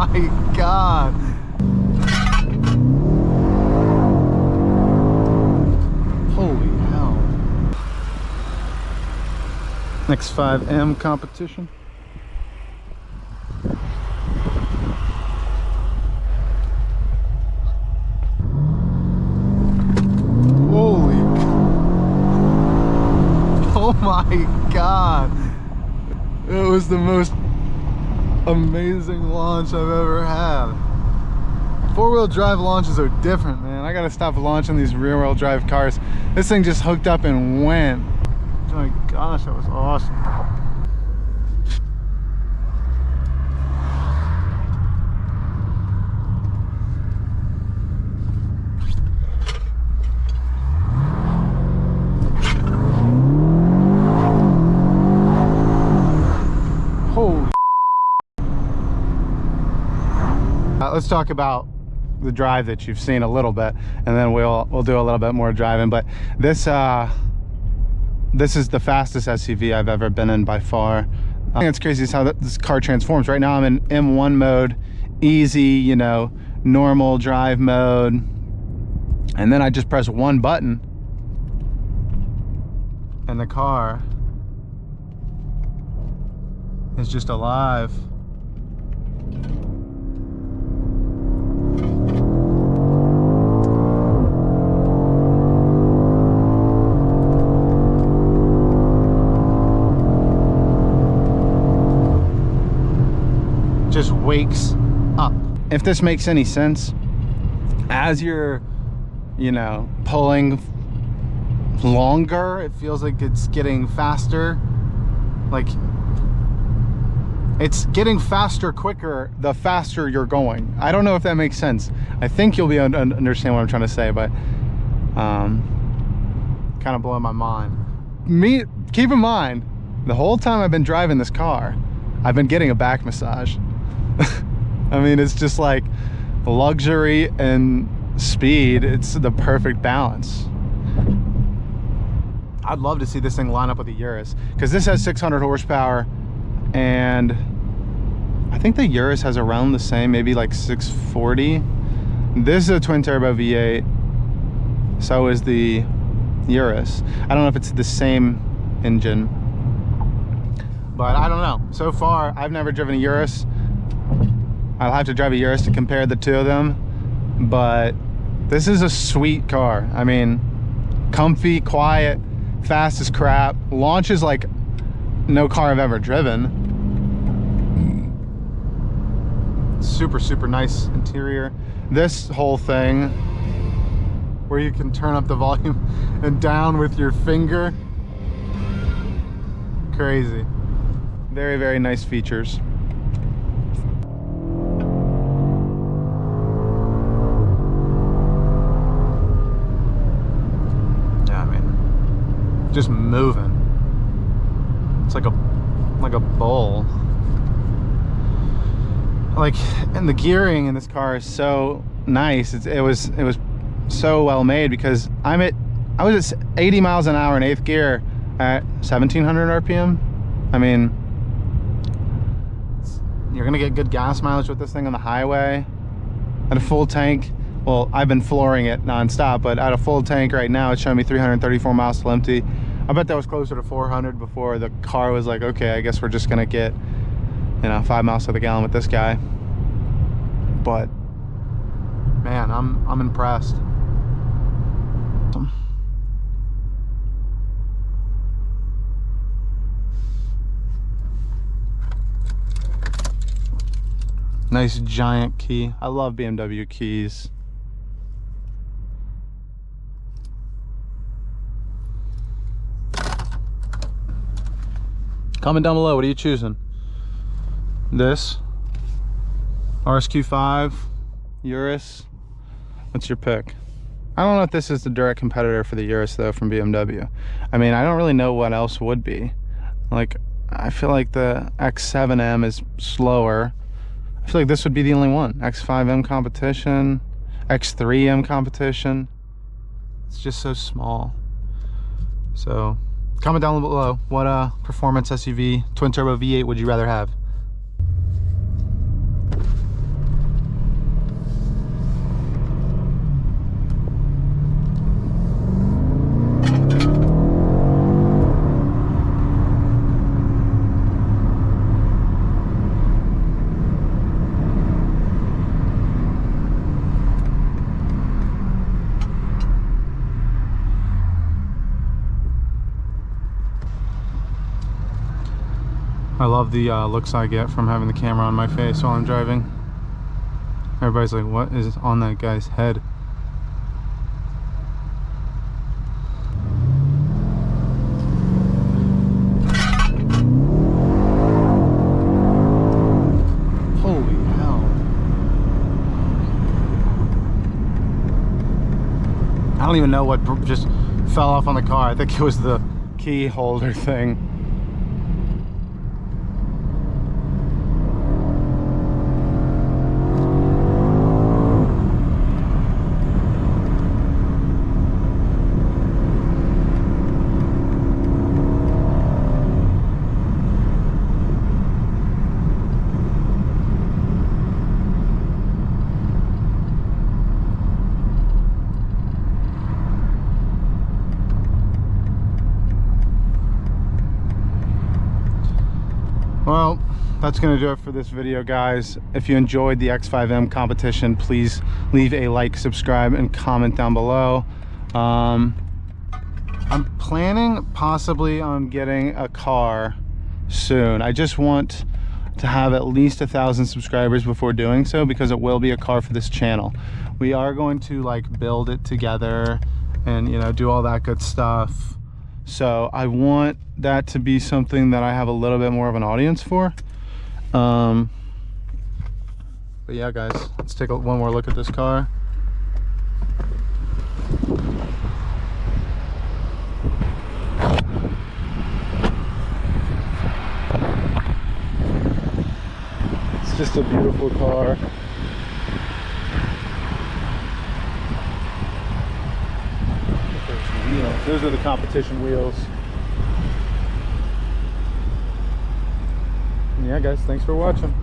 my God. Holy hell. X5M Competition. Holy. Oh my God. It was the most amazing launch I've ever had. Four-wheel drive launches are different, man. I gotta stop launching these rear-wheel drive cars. This thing just hooked up and went. Oh my gosh, that was awesome. Holy. Let's talk about the drive that you've seen a little bit, and then we'll do a little bit more driving. But this is the fastest SUV I've ever been in by far. I think it's crazy is how this car transforms. Right now I'm in M1 mode, easy, you know, normal drive mode, and then I just press one button and the car is just alive. Just wakes up. If this makes any sense, as you're, you know, pulling longer, it feels like it's getting faster. Like, it's getting faster quicker the faster you're going. I don't know if that makes sense. I think you'll be able to understand what I'm trying to say, but kind of blowing my mind. Keep in mind, the whole time I've been driving this car, I've been getting a back massage. I mean, it's just like luxury and speed. It's the perfect balance. I'd love to see this thing line up with the Urus, because this has 600 horsepower, and I think the Urus has around the same, maybe like 640. This is a twin turbo V8, so is the Urus. I don't know if it's the same engine, but I don't know. So far, I've never driven a Urus. I'll have to drive a Urus to compare the two of them, but this is a sweet car. I mean, comfy, quiet, fast as crap, launches like no car I've ever driven. Super, super nice interior. This whole thing where you can turn up the volume and down with your finger. Crazy. Very, very nice features. Just moving. It's like a bowl. Like, and the gearing in this car is so nice. It was so well made, because I was at 80 miles an hour in 8th gear at 1700 RPM. I mean, you're gonna get good gas mileage with this thing on the highway. At a full tank, well, I've been flooring it nonstop, but at a full tank right now, it's showing me 334 miles till empty. I bet that was closer to 400 before the car was like, okay, I guess we're just gonna get, you know, 5 miles to the gallon with this guy. But man, I'm impressed. Nice giant key. I love BMW keys. Comment down below, what are you choosing? This, RSQ5, Urus, what's your pick? I don't know if this is the direct competitor for the Urus though from BMW. I mean, I don't really know what else would be. Like, I feel like the X7M is slower. I feel like this would be the only one. X5M Competition, X3M Competition. It's just so small. So, comment down below, what performance SUV twin turbo V8 would you rather have? I love the looks I get from having the camera on my face while I'm driving. Everybody's like, what is on that guy's head? Holy hell. I don't even know what just fell off on the car. I think it was the key holder thing. Well, that's gonna do it for this video, guys. If you enjoyed the X5M competition, please leave a like, subscribe, and comment down below. I'm planning possibly on getting a car soon. I just want to have at least 1,000 subscribers before doing so, because it will be a car for this channel. We are going to like build it together and, you know, do all that good stuff. So I want that to be something that I have a little bit more of an audience for. But yeah, guys, let's take one more look at this car. It's just a beautiful car. Those are the competition wheels. And yeah, guys, thanks for watching.